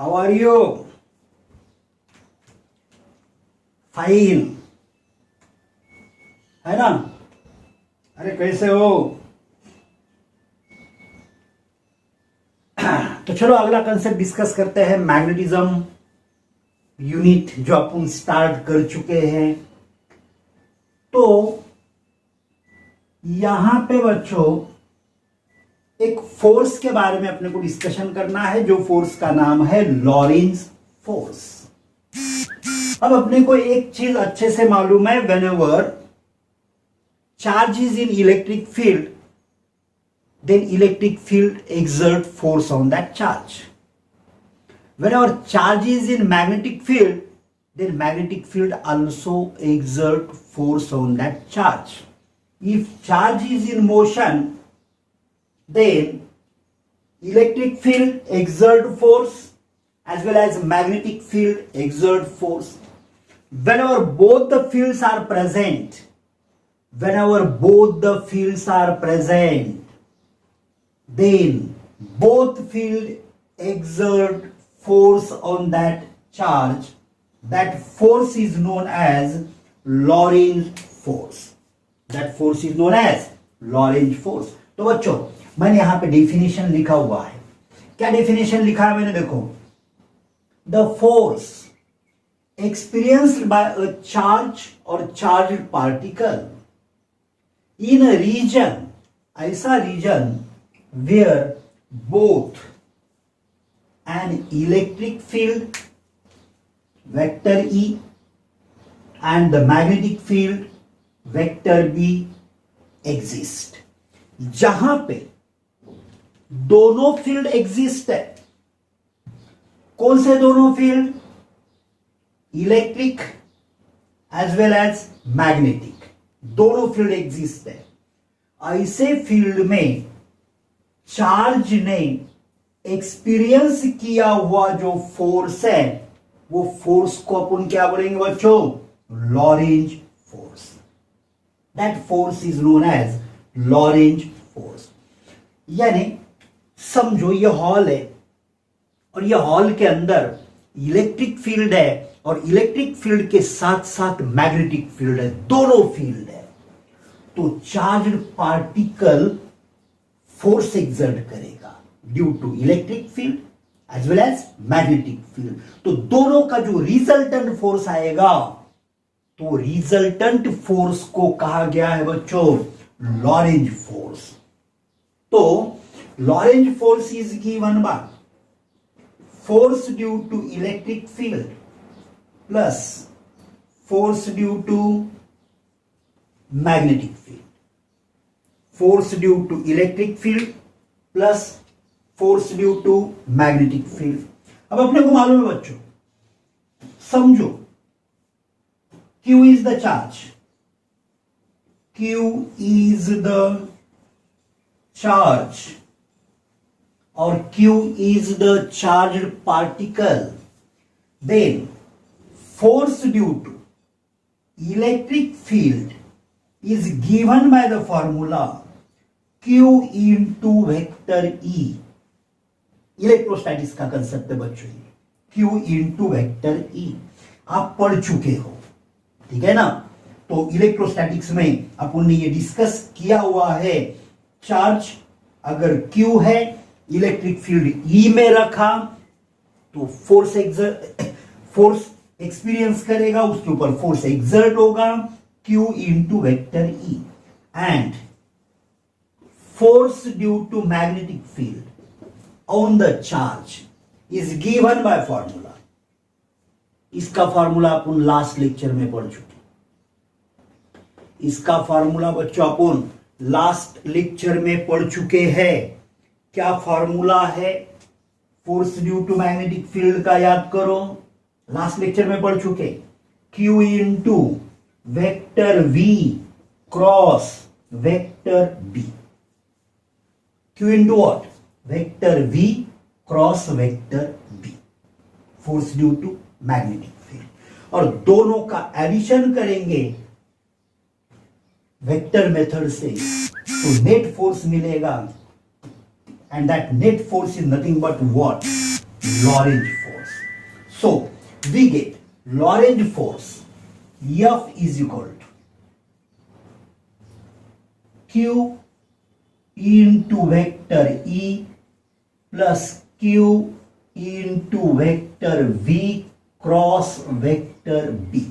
How are you? Fine है ना? अरे कैसे हो? तो चलो अगला कंसेप्ट डिस्कस करते हैं, मैग्नेटिज्म यूनिट जो अपन स्टार्ट कर चुके हैं। तो यहां पे बच्चों एक फोर्स के बारे में अपने को डिस्कशन करना है, जो फोर्स का नाम है लॉरेंज फोर्स। अब अपने को एक चीज अच्छे से मालूम है, whenever charge is in electric field then electric field exert force on that charge. Whenever charge is in magnetic field, then magnetic field also exert force on that charge. If charge is in motion, then electric field exert force as well as magnetic field exert force. Whenever both the fields are present, then both field exert force on that charge. That force is known as Lorentz force. तो बच्चों मैंने यहां पे definition लिखा हुआ है। क्या definition लिखा है मैंने? देखो, the force experienced by a charge or charged particle in a region, ऐसा reason where both an electric field vector E and the magnetic field vector B exist. जहां पे दोनों फील्ड एग्जिस्ट है। कौन से दोनों field? Electric as well as magnetic, दोनों field exist है। ऐसे फील्ड में चार्ज ने एक्सपीरियंस किया हुआ जो फोर्स है, वो फोर्स को अपन क्या बोलेंगे बच्चों? Lorentz force. That force is known as Lorentz force. यानी समझो ये हॉल है और ये हॉल के अंदर इलेक्ट्रिक फील्ड है और इलेक्ट्रिक फील्ड के साथ साथ मैग्नेटिक फील्ड है, दोनों फील्ड है। तो चार्ज पार्टिकल फोर्स एक्सर्ट करेगा due to electric field as well as magnetic field. तो दोनों का जो रिजल्टेंट फोर्स आएगा, तो रिजल्टेंट फोर्स को कहा गया है बच्चों लॉरेंज फोर्स। तो Lorentz force is given by force due to electric field plus force due to magnetic field. Force due to electric field plus force due to magnetic field. अब अपने को मालूम है बच्चों, समझो Q is the charge, Q is the charge और Q is the charge particle. Then force due to electric field is given by the formula Q into vector E। Electrostatics का concept है बच्चों, Q into vector E आप पढ़ चुके हो, ठीक है ना? तो इलेक्ट्रोस्टैटिक्स में अपन ने ये डिस्कस किया हुआ है। चार्ज अगर Q है, इलेक्ट्रिक फील्ड E में रखा, तो फोर्स एक्सपीरियंस करेगा, उसके ऊपर फोर्स एक्सर्ट होगा Q into vector E, and force due to magnetic field on the charge is given by formula। इसका फॉर्मूला अपन लास्ट लेक्चर में पढ़ चुके। इसका फॉर्मूला बच्चों अपन लास्ट लेक्चर में पढ़ चुके हैं। क्या फॉर्मूला है force due to magnetic field का? याद करो, लास्ट लेक्चर में पढ़ चुके। Q into vector V cross vector B। Q into what? Vector V cross vector B, force due to magnetic field. और दोनों का एडिशन करेंगे वेक्टर मेथड से, तो नेट फोर्स मिलेगा, and that net force is nothing but what? Lorentz force. So we get Lorentz force F is equal to Q into vector E plus Q into vector V cross vector B.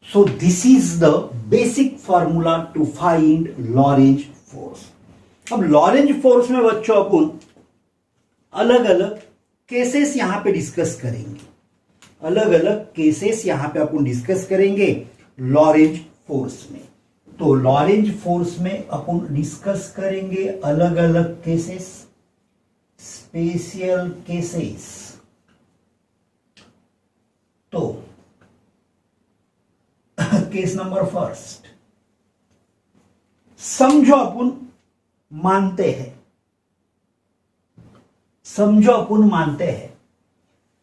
So this is the basic formula to find Lorentz force. अब Lorentz force में बच्चों अपन अलग अलग cases यहां पे discuss करेंगे, अलग अलग केसेस यहां पे अपन डिस्कस करेंगे लॉरेंज फोर्स में। तो लॉरेंज फोर्स में अपन डिस्कस करेंगे अलग अलग केसेस, स्पेशल केसेस। तो केस नंबर फर्स्ट, समझो अपन मानते हैं, समझो अपन मानते हैं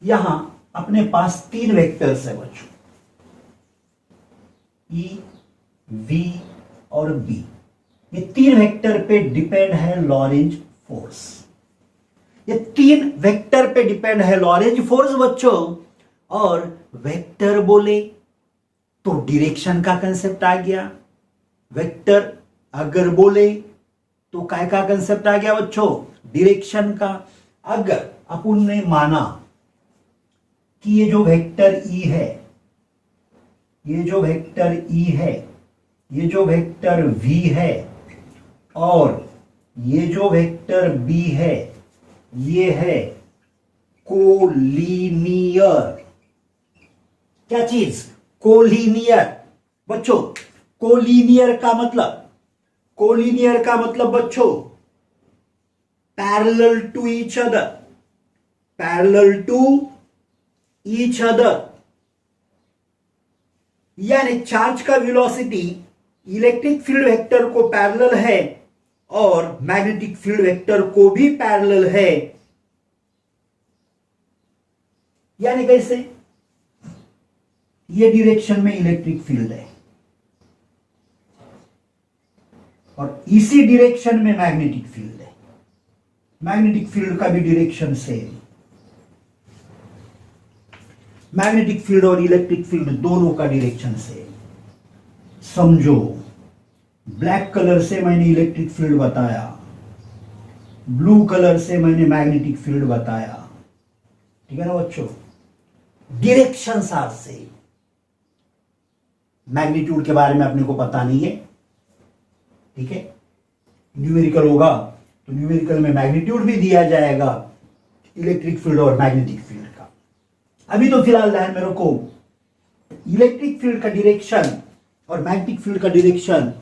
यहां अपने पास 3 वेक्टर्स है बच्चों, E, V और B। ये 3 वेक्टर पे डिपेंड है लॉरेंज फोर्स, ये 3 वेक्टर पे डिपेंड है लॉरेंज फोर्स बच्चों। और वेक्टर बोले तो डायरेक्शन का कंसेप्ट आ गया, वेक्टर अगर बोले तो काय का कंसेप्ट आ गया बच्चों, डायरेक्शन का। अगर अपन ने माना कि ये जो वेक्टर E है, ये जो वेक्टर E है, ये जो वेक्टर V है और ये जो वेक्टर B है, ये है कोलिनियर। क्या चीज? कोलिनियर बच्चों। कोलिनियर का मतलब, कोलिनियर का मतलब बच्चों parallel to each other, parallel to each other. यानी चार्ज का वेलोसिटी इलेक्ट्रिक फील्ड वेक्टर को पैरेलल है और मैग्नेटिक फील्ड वेक्टर को भी पैरेलल है। यानी कैसे? ये डायरेक्शन में इलेक्ट्रिक फील्ड है और इसी डायरेक्शन में मैग्नेटिक फील्ड है, मैग्नेटिक फील्ड का भी डायरेक्शन सेम। मैग्नेटिक फील्ड और इलेक्ट्रिक फील्ड दोनों का डायरेक्शन सेम। समझो ब्लैक कलर से मैंने इलेक्ट्रिक फील्ड बताया, ब्लू कलर से मैंने मैग्नेटिक फील्ड बताया, ठीक है ना बच्चों। Directions are same. मैग्नीट्यूड के बारे में अपने को पता नहीं है, ठीक है। न्यूमेरिकल होगा तो न्यूमेरिकल में मैग्नीट्यूड भी दिया जाएगा इलेक्ट्रिक फील्ड और मैग्नेटिक फील्ड का। अभी तो फिलहाल ध्यान में रखो, इलेक्ट्रिक फील्ड का डायरेक्शन और मैग्नेटिक फील्ड का डायरेक्शन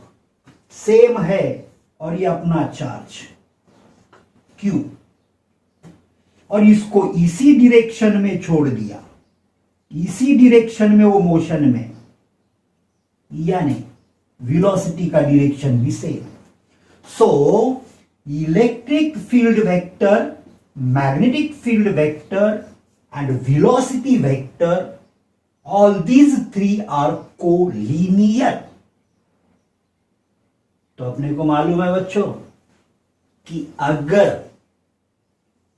सेम है और ये अपना चार्ज Q, और इसको इसी डायरेक्शन में छोड़ दिया, इसी डायरेक्शन में वो मोशन में, यानी वेलोसिटी का डायरेक्शन भी same. So electric field vector, magnetic field vector and velocity vector, all these 3 are collinear. तो अपने को मालूम है बच्चों कि अगर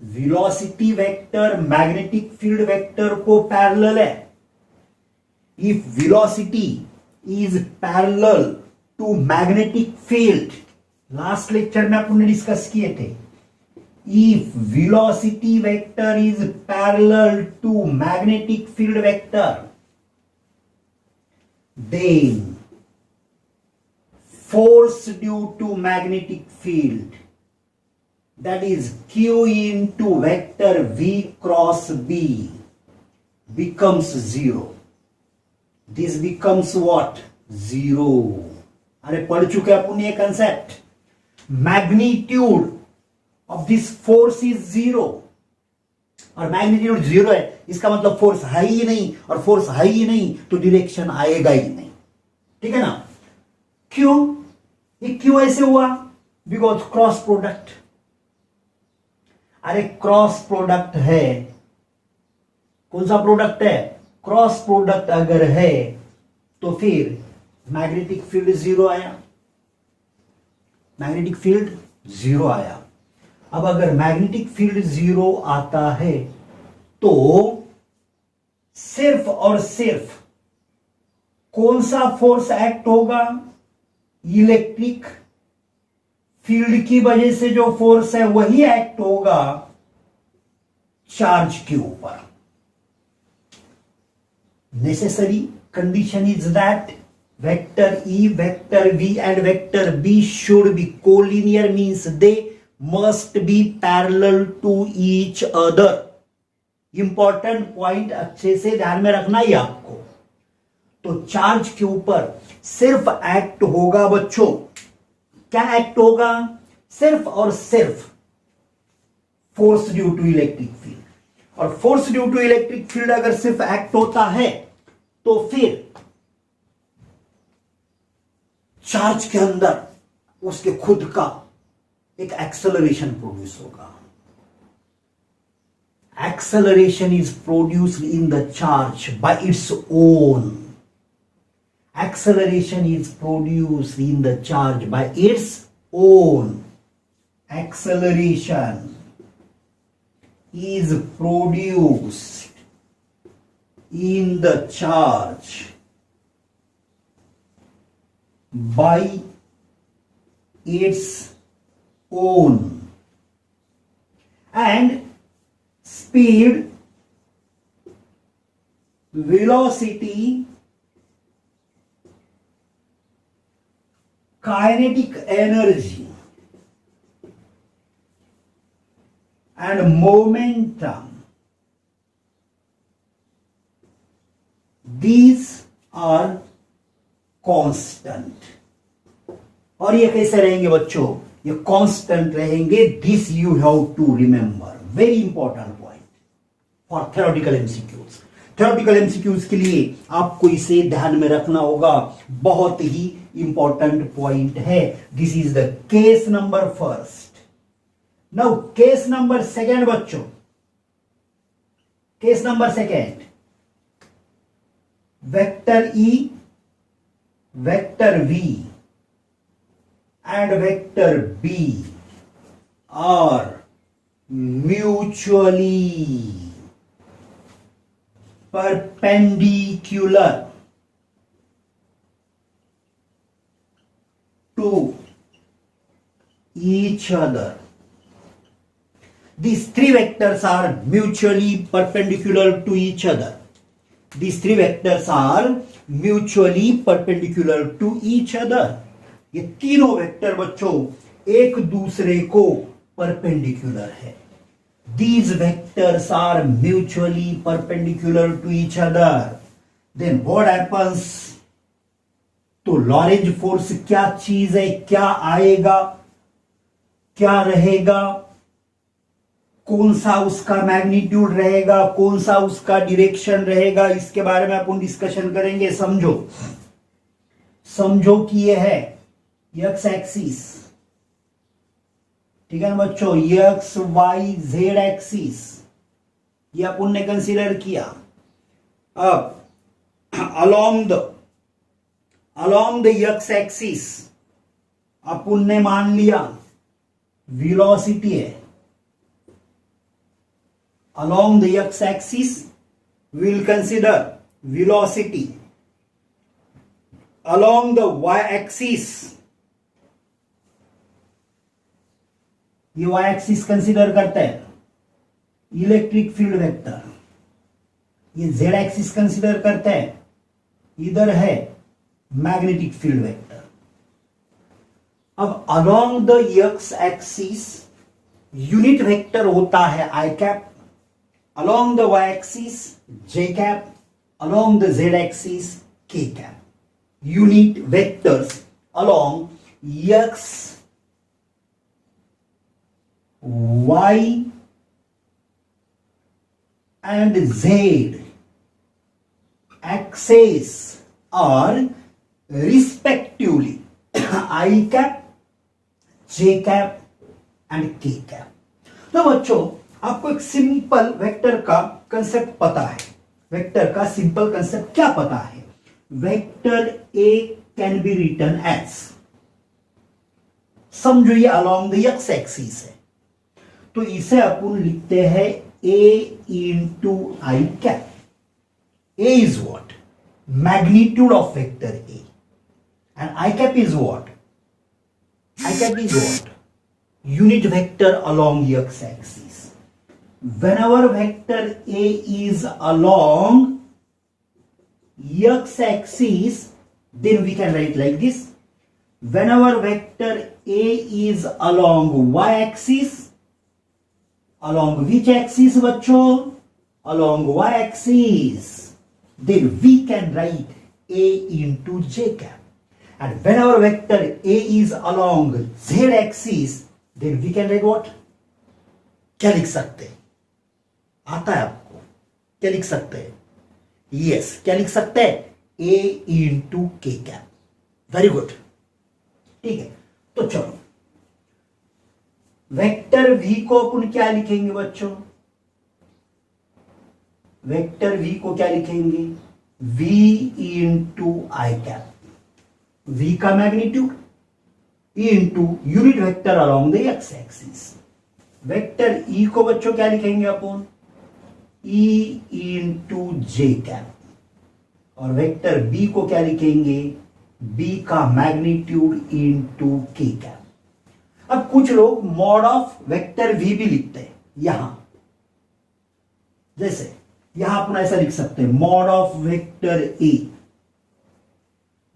velocity vector magnetic field vector को पैरेलल है, if velocity is parallel to magnetic field, last lecture में अपन ने डिस्कस किए थे, if velocity vector is parallel to magnetic field vector, then force due to magnetic field, that is Q into vector V cross B, becomes 0. This becomes what? 0. अरे पढ़ चुके अपन ये concept. Magnitude of this force is 0 और magnitude 0 है, इसका मतलब force है ही नहीं, और फोर्स है ही नहीं तो डायरेक्शन आएगा ही नहीं, ठीक है ना। क्यों? ये क्यों ऐसे हुआ? Because cross product. अरे क्रॉस प्रोडक्ट है, कौन सा प्रोडक्ट है? क्रॉस प्रोडक्ट अगर है तो फिर मैग्नेटिक फील्ड 0 आया, मैग्नेटिक फील्ड 0 आया। अब अगर मैग्नेटिक फील्ड 0 आता है तो सिर्फ और सिर्फ कौन सा फोर्स एक्ट होगा? इलेक्ट्रिक फील्ड की वजह से जो फोर्स है वही एक्ट होगा चार्ज के ऊपर. Necessary condition is that vector E, vector V and vector B should be collinear, means they must be parallel to each other. Important point अच्छे से ध्यान में रखना ही आपको. तो चार्ज के ऊपर सिर्फ एक्ट होगा बच्चों, क्या एक्ट होगा? सिर्फ और सिर्फ force due to electric field. और force due to electric field अगर सिर्फ एक्ट होता है तो फिर चार्ज के अंदर उसके खुद का एक एक्सेलरेशन प्रोड्यूस होगा. Acceleration is produced in the charge by its own. Acceleration is produced in the charge by its own. Acceleration is produced in the charge by its own. And speed, velocity, kinetic energy and momentum, these are constant. और ये कैसे रहेंगे बच्चों? ये constant रहेंगे. This you have to remember, very important point for theoretical MCQs. Theoretical MCQs के लिए आपको इसे ध्यान में रखना होगा, बहुत ही इंपॉर्टेंट पॉइंट है. This is the case number first. Now case number second बच्चों. Case number second, vector E, vector V and vector B are mutually perpendicular to each other. These three vectors are mutually perpendicular to each other. These three vectors are mutually perpendicular to each other. ये तीनों vector बच्चों एक दूसरे को perpendicular है. These vectors are mutually perpendicular to each other. Then what happens? तो Lorentz force क्या चीज है, क्या आएगा, क्या रहेगा, कौन सा उसका मैग्नीट्यूड रहेगा, कौन सा उसका डायरेक्शन रहेगा, इसके बारे में अपन डिस्कशन करेंगे. समझो कि यह है एक्स एक्सिस, ठीक है ना बच्चों, एक्स वाई जेड एक्सिस, ये अपन ने कंसीडर किया. अब अलोंग द एक्स एक्सिस अपन ने मान लिया वेलोसिटी है. Along the X axis we will consider velocity. Along the y axis, ये y एक्सिस कंसिडर करता है इलेक्ट्रिक फील्ड वेक्टर, ये z एक्सिस कंसिडर करता है, इधर है मैग्नेटिक फील्ड वेक्टर. अब along the x axis unit vector होता है i cap, along the y axis j cap, along the z axis k cap. Unit vectors along x y and z axes are respectively I cap, j cap and k cap. तो बच्चों आपको एक simple vector का concept पता है. Vector का simple concept क्या पता है? Vector a can be written as, समझो ये अलोंग द एक्स एक्सिस है, तो इसे अपन लिखते हैं a into I cap. A is what? Magnitude of vector A. And I cap is what? I cap is what? Unit vector along x axis. Whenever vector A is along x axis, then we can write like this. Whenever vector A is along y axis, along which axis बच्चों? Along y axis, then we can write A into j cap. And whenever vector A is along z axis, then we can write what? क्या लिख सकते हैं? आता है आपको? क्या लिख सकते हैं? Yes, क्या लिख सकते हैं? A into k cap. Very good. ठीक है, तो चलो वेक्टर v को अपन क्या लिखेंगे बच्चों? वेक्टर v को क्या लिखेंगे? v इंटू आई कैप. v का magnitude into unit vector along the X axis. Vector e को बच्चों क्या लिखेंगे अपन? e इंटू जे कैप. और वेक्टर b को क्या लिखेंगे? b का मैग्नीट्यूड इंटू के कैप. अब कुछ लोग मॉड ऑफ वेक्टर v भी लिखते हैं यहां. जैसे यहां अपन ऐसा लिख सकते हैं mod of vector a.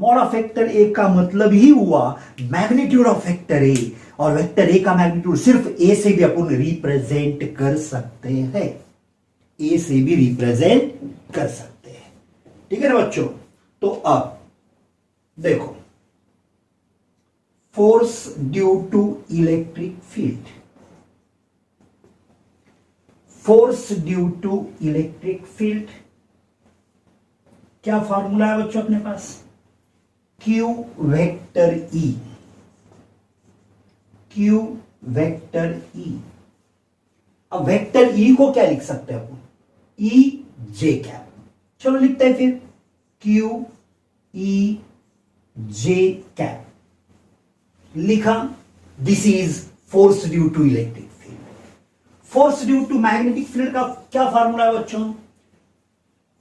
Mod of vector a का मतलब ही हुआ मैग्नीट्यूड ऑफ वेक्टर a. और वेक्टर a का मैग्नीट्यूड सिर्फ a से भी अपन रिप्रेजेंट कर सकते हैं. a से भी रिप्रेजेंट कर सकते हैं. ठीक है ना बच्चों? तो अब देखो, force due to electric field. Force due to electric field क्या फॉर्मूला है बच्चों अपने पास? Q vector E. Q vector E. अब वेक्टर E को क्या लिख सकते हैं अपन? E J cap. चलो लिखते हैं फिर Q E J कैप. लिखा. This is force due to electric field. Force due to magnetic field का क्या फॉर्मूला है बच्चों?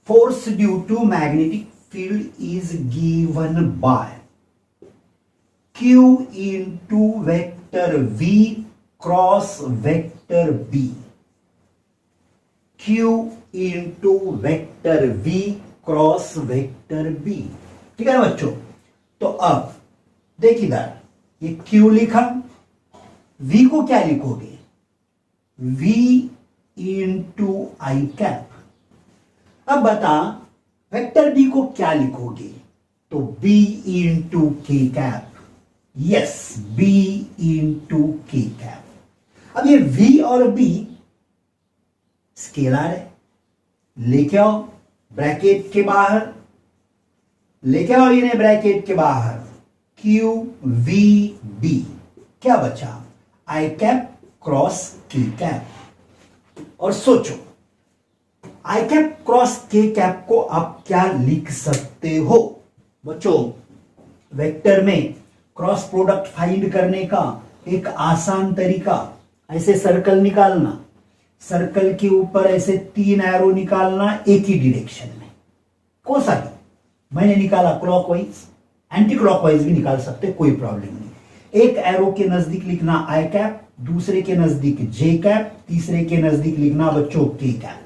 Force due to magnetic field is given by Q into vector V cross vector B. Q into vector V cross vector B. ठीक है ना बच्चों? तो अब देखिए इधर ये Q लिखा. V को क्या लिखोगे? V इंटू आई कैप. अब बता वेक्टर B को क्या लिखोगे? तो B इंटू के कैप. यस, B इंटू के कैप. अब ये V और B स्केलर है. लेके आओ ब्रैकेट के बाहर. लेके आओ इन्हें ब्रैकेट के बाहर. Q V B क्या बचा? आई कैप क्रॉस के कैप. और सोचो आई कैप क्रॉस के कैप को आप क्या लिख सकते हो बच्चों? वेक्टर में क्रॉस प्रोडक्ट फाइंड करने का एक आसान तरीका, ऐसे सर्कल निकालना. सर्कल के ऊपर ऐसे 3 एरो निकालना एक ही डायरेक्शन में. कौन सा भी? मैंने निकाला क्लॉकवाइज, एंटी क्लॉकवाइज भी निकाल सकते, कोई प्रॉब्लम नहीं. एक एरो के नजदीक लिखना आई कैप, दूसरे के नजदीक जे कैप, तीसरे के नजदीक लिखना बच्चों के कैप.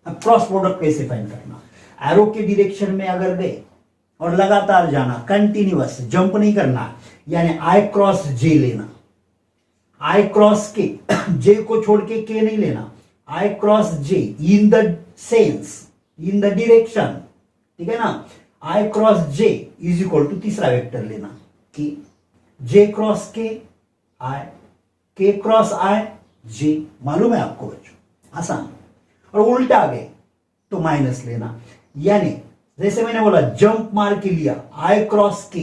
अब क्रॉस प्रोडक्ट कैसे फाइंड करना? एरो के डायरेक्शन में अगर गए और लगातार जाना, कंटिन्यूअस, जंप नहीं करना, यानी आई क्रॉस जे लेना. आई क्रॉस के जे को छोड़ के के नहीं लेना. I cross J in the sense, in the direction. ठीक है ना? I cross J is equal to तीसरा वेक्टर लेना कि जे क्रॉस के आई, के क्रॉस आई जे. मालूम है आपको बच्चों? आसान. और उल्टा गए तो माइनस लेना. यानी जैसे मैंने बोला जंप मार के लिया आई क्रॉस के,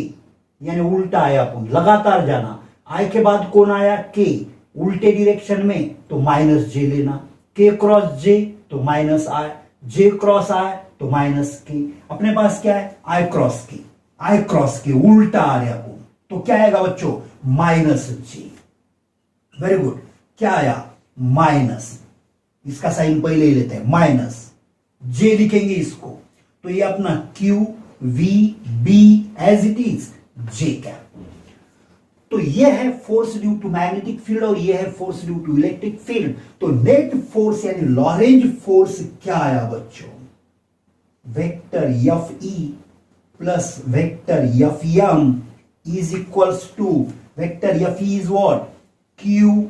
यानी उल्टा आया अपन, लगातार जाना. आई के बाद कौन आया? के. उल्टे डायरेक्शन में तो माइनस जे लेना. के क्रॉस जे तो माइनस आई, जे क्रॉस आई तो माइनस के. अपने पास क्या है? आई क्रॉस के. आई क्रॉस के उल्टा आ रहा अपन, तो क्या आएगा बच्चों? Minus J. Very good. क्या आया? माइनस. इसका साइन पहले ही लेते हैं. माइनस जे लिखेंगे इसको, तो ये अपना Q V B as it is J cap. तो ये है force due to magnetic field और ये है force due to electric field. तो नेट फोर्स यानी लॉरेंज फोर्स क्या आया बच्चों, vector F E plus vector F M is equals to vector F E is what, Q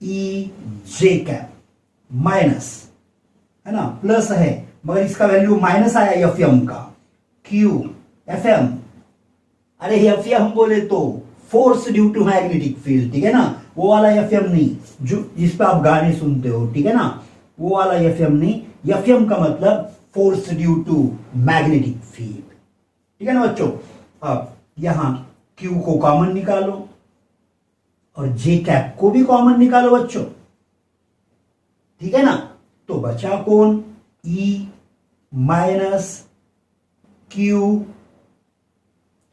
E J cap minus, है ना, प्लस है मगर इसका वैल्यू माइनस आया एफ एम का, क्यू एफ एम, अरे एफ एम बोले तो force due to magnetic field, ठीक है ना, वो वाला एफ एम नहीं जो जिस पे आप गाने सुनते हो, ठीक है ना, वो वाला एफ एम नहीं, एफ एम का मतलब force due to magnetic field, ठीक है ना बच्चों। अब यहां क्यू को कॉमन निकालो और जे कैप को भी कॉमन निकालो बच्चों, ठीक है ना। तो बचा कौन, E minus Q,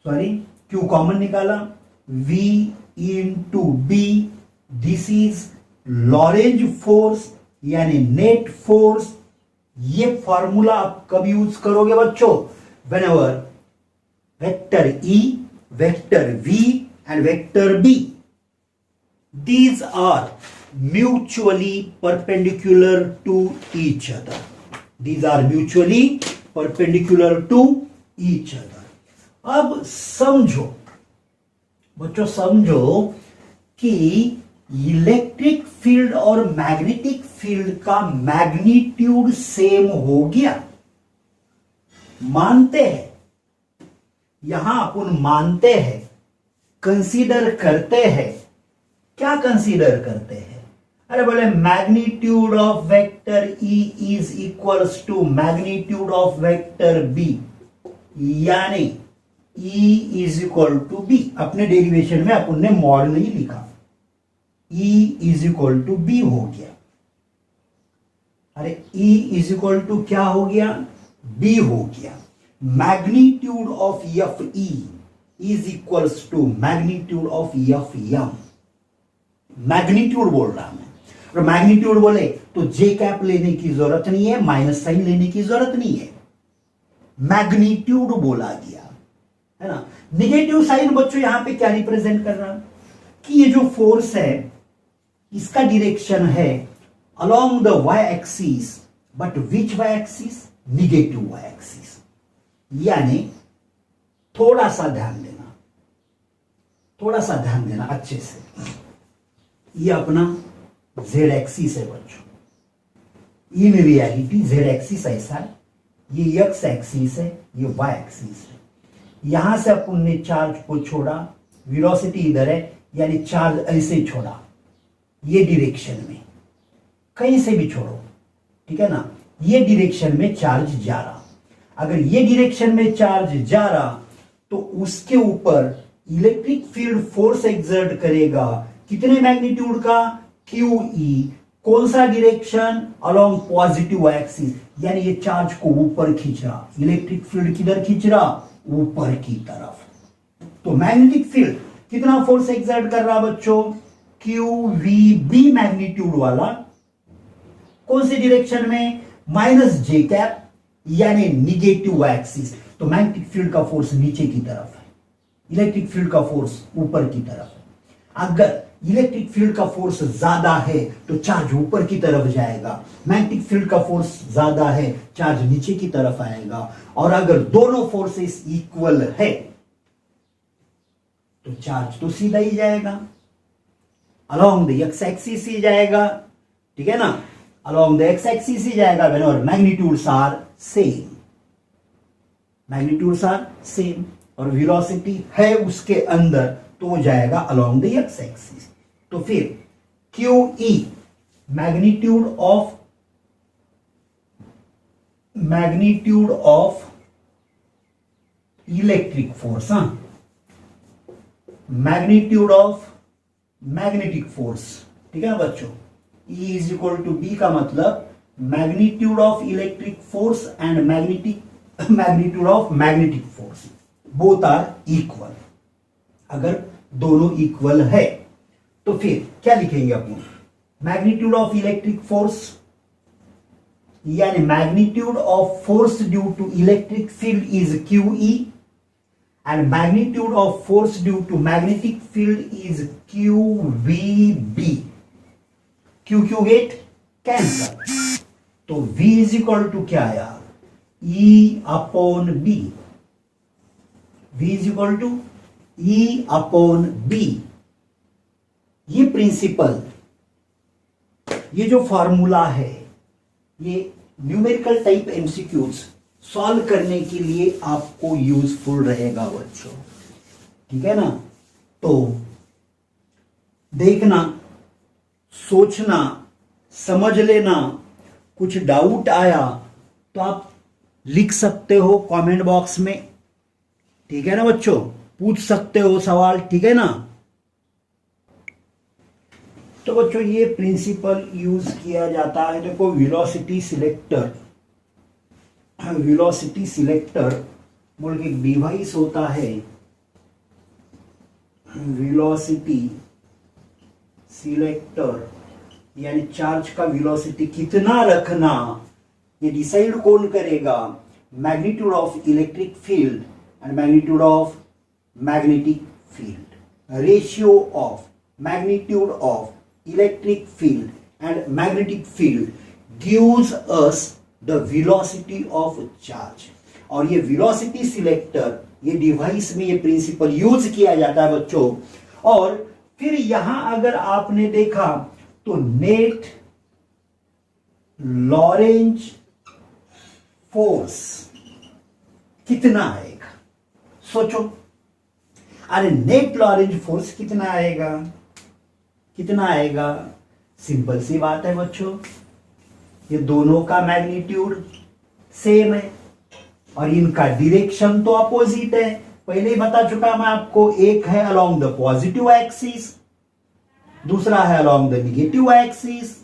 sorry Q common निकाला, V into B, this is Lorentz force यानी नेट फोर्स। ये फॉर्मूला आप कब यूज करोगे बच्चों, whenever vector E, vector V and vector B, these are mutually perpendicular to each other. These are mutually perpendicular to each other. अब समझो बच्चों, समझो कि इलेक्ट्रिक फील्ड और मैग्नेटिक फील्ड का मैग्नीट्यूड सेम हो गया, मानते हैं, यहां अपन मानते हैं, कंसीडर करते हैं, क्या कंसीडर करते हैं, अरे बोले magnitude of vector E is equals to magnitude of vector B, यानी E is equal to B. अपने डेरिवेशन में अपन ने मॉड नहीं लिखा, E is equal to B हो गया, अरे E इज इक्वल टू क्या हो गया, B हो गया। Magnitude of F E is equals to magnitude of F M, magnitude बोल रहा मैं, और मैग्नीट्यूड बोले तो जे कैप लेने की जरूरत नहीं है, माइनस साइन लेने की जरूरत नहीं है, मैग्नीट्यूड बोला गया, है ना। निगेटिव साइन बच्चों यहां पे क्या रिप्रेजेंट कर रहा है कि ये जो फोर्स है इसका डायरेक्शन है along the Y axis, but which Y axis, negative Y axis, यानी थोड़ा सा ध्यान देना, थोड़ा सा ध्यान देना अच्छे से। ये अपना जेड एक्सिस है बच्चों, इन रियलिटी जेड एक्सिस ऐसा है, ये एक्स एक्सिस है, ये वाई एक्सिस है। यहां से अपन ने चार्ज को छोड़ा, वेलोसिटी इधर है, यानी चार्ज ऐसे छोड़ा, ये डायरेक्शन में, कहीं से भी छोड़ो, ठीक है ना, ये डायरेक्शन में चार्ज जा रहा, अगर ये डायरेक्शन में चार्ज जा रहा तो उसके ऊपर इलेक्ट्रिक फील्ड फोर्स एक्सर्ट करेगा, कितने मैग्नीट्यूड का, क्यू ई, कौन सा डायरेक्शन, अलोंग पॉजिटिव एक्सिस, यानी ये चार्ज को ऊपर खींच रहा, इलेक्ट्रिक फील्ड किधर खींच रहा, ऊपर की तरफ। तो मैग्नेटिक फील्ड कितना फोर्स एक्सर्ट कर रहा बच्चों, क्यू वी बी मैग्नीट्यूड वाला, कौन सी डायरेक्शन में, माइनस जे कैप, यानी निगेटिव एक्सिस। तो मैग्नेटिक फील्ड का फोर्स नीचे की तरफ है, इलेक्ट्रिक फील्ड का फोर्स ऊपर की तरफ है। अगर इलेक्ट्रिक फील्ड का फोर्स ज्यादा है तो चार्ज ऊपर की तरफ जाएगा, मैग्नेटिक फील्ड का फोर्स ज्यादा है, चार्ज नीचे की तरफ आएगा। और अगर दोनों फोर्सेस इक्वल है तो चार्ज तो सीधा ही जाएगा, अलोंग द एक्स एक्सिस ही जाएगा, ठीक है ना, अलोंग द एक्स एक्सिस ही जाएगा whenever magnitudes are same, magnitudes are same, और वेलोसिटी है उसके अंदर तो वो जाएगा अलोंग द एक्स एक्सिस। तो फिर Q E magnitude of electric force, magnitude of magnetic force, ठीक है ना बच्चों। E is equal to B का मतलब magnitude of electric force and magnitude of magnetic force, both are equal. अगर दोनों इक्वल है तो फिर क्या लिखेंगे अपन, मैग्नीट्यूड ऑफ इलेक्ट्रिक फोर्स यानी magnitude of force due to electric field is QE and magnitude of force due to magnetic field is QVB. Q get cancel, तो V इज इक्वल टू क्या आया, E upon B. V is equal to E upon B. ये principle, ये जो formula है, ये numerical type MCQs solve करने के लिए आपको यूजफुल रहेगा बच्चों, ठीक है ना. तो देखना, सोचना, समझ लेना. कुछ डाउट आया तो आप लिख सकते हो कमेंट बॉक्स में, ठीक है ना बच्चों, पूछ सकते हो सवाल, ठीक है ना. तो बच्चों ये प्रिंसिपल यूज किया जाता है. देखो वेलोसिटी सिलेक्टर बोल के एक डिवाइस होता है. वेलोसिटी सिलेक्टर यानी चार्ज का वेलोसिटी कितना रखना, ये डिसाइड कौन करेगा, magnitude of electric field and magnitude of magnetic field. Ratio of magnitude of electric field and magnetic field gives us the velocity of charge. और ये वेलोसिटी सिलेक्टर, ये डिवाइस में ये प्रिंसिपल यूज किया जाता है बच्चों. और फिर यहां अगर आपने देखा तो नेट लॉरेंज फोर्स कितना आएगा, सोचो. अरे नेट लॉरेंज फोर्स कितना आएगा, सिंपल सी बात है बच्चों, ये दोनों का मैग्नीट्यूड सेम है और इनका डायरेक्शन तो अपोजिट है. पहले ही बता चुका मैं आपको, एक है अलोंग द पॉजिटिव एक्सिस, दूसरा है along the negative axis.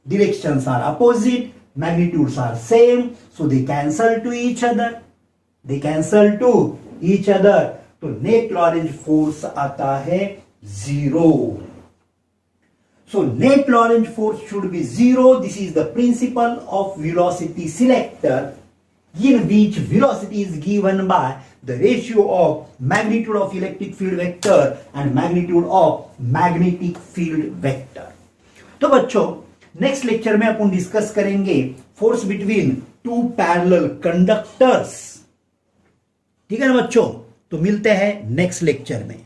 Directions are opposite, magnitudes are same, so they cancel to each other. तो नेट लॉरेंज फोर्स आता है 0. So net Lorentz force should be 0. This is the principle of velocity selector, in which velocity is given by the ratio of magnitude of electric field vector and magnitude of magnetic field vector. तो बच्चों next lecture में अपन discuss करेंगे force between two parallel conductors, ठीक है ना बच्चों. तो मिलते हैं नेक्स्ट लेक्चर में.